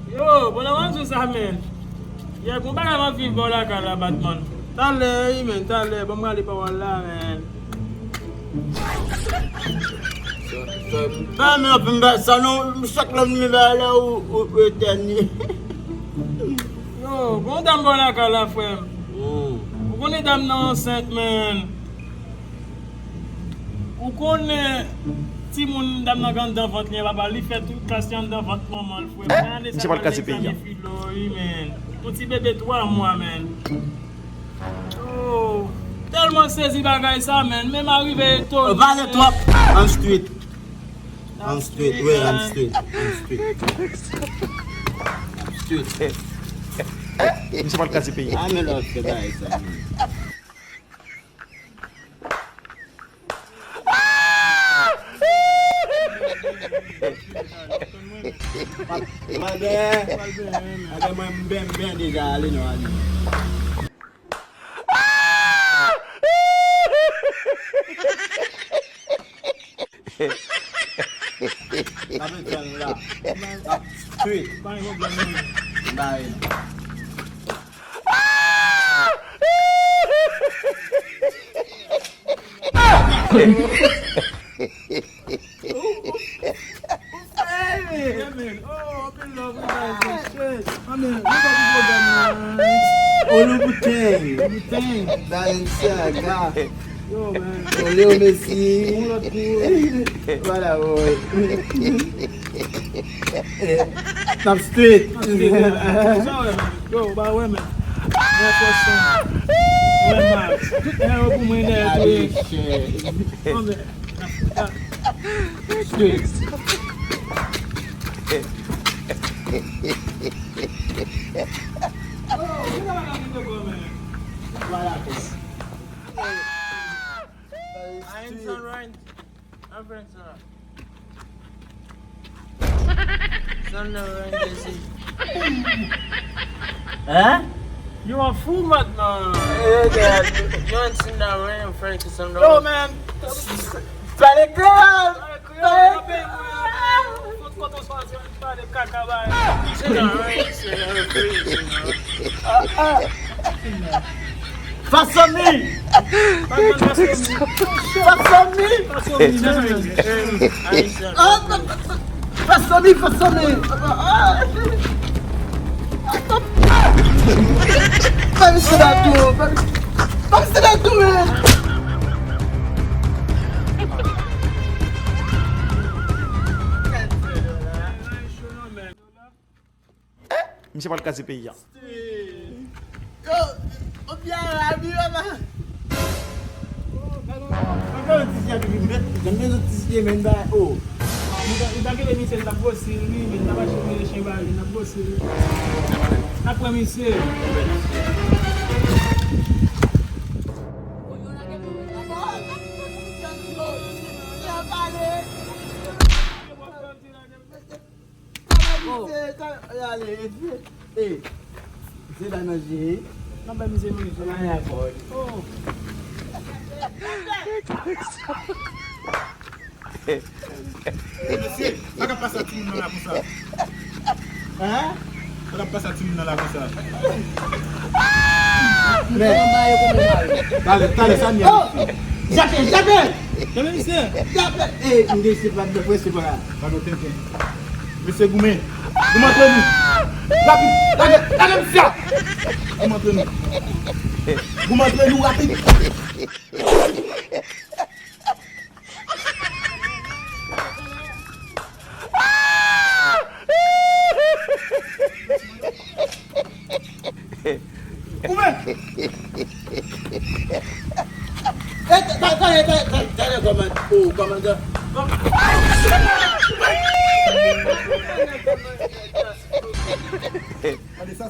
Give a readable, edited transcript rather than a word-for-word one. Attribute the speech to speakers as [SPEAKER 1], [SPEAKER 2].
[SPEAKER 1] Yo, bon avan sou sa men. Ye, pou baka man fi bola ka la Batman. Tale, men, tale, bon mga li pa wala men.
[SPEAKER 2] Ah, men apen ba, sa nou, sak lom ni ba la ou etenye.
[SPEAKER 1] Yo, bon dam bola ka la frem. Ou konen dam nan enceinte men. Ou konen ti moun dam nan gande d'enfant li papa li fait toute question d'enfant maman frère.
[SPEAKER 3] Monsieur pas le casser pays.
[SPEAKER 1] Ton petit bébé 3 mois men. Oh, tellement saisi bagay ça men, même arrivé tôt.
[SPEAKER 2] Vale trop en street. En street, oui, en street. Street.
[SPEAKER 3] Monsieur pas le casser pays.
[SPEAKER 2] Ah, mais là, c'est vrai, ça. Ada mwen ben deja ale nou ali. Amen chan la. Street. Bye.
[SPEAKER 1] Yo man.
[SPEAKER 2] Olha Messi. Voilà, oi. Top street.
[SPEAKER 1] Yo, ba wè men. Mwen poson. Mwen max. E yo pou mwen der tou.
[SPEAKER 2] Street.
[SPEAKER 1] I'm son right. I'm friend son. Son right Jesse.
[SPEAKER 2] Huh?
[SPEAKER 1] You a fool maintenant.
[SPEAKER 2] Yeah, you ain't seen that rain friend to some
[SPEAKER 1] Yo man.
[SPEAKER 2] Fallait grave. Faça mim! Vai me ensinar tu! Vai me ensinar tu, velho!
[SPEAKER 3] Monsieur pas le casser pays.
[SPEAKER 2] Ô bien, la vie, maman! C'est la magie.
[SPEAKER 1] Não vai me dizer isso.
[SPEAKER 2] Não é agora.
[SPEAKER 1] Oh.
[SPEAKER 4] Monsieur, agora passa time não lá com ça.
[SPEAKER 2] Hã?
[SPEAKER 4] Agora passa time não lá com ça.
[SPEAKER 2] Dale, Samia. Jamais!
[SPEAKER 1] Também você?
[SPEAKER 2] Jamais! Ei, não deixe para depois separar.
[SPEAKER 4] Vai no tempo. Monsieur Goumé.
[SPEAKER 2] Comment tu nous? Rapide! Allez, ça!
[SPEAKER 4] Comment tu nous?
[SPEAKER 2] Vous montrez nous rapide! Commandant.
[SPEAKER 4] Allez, ça.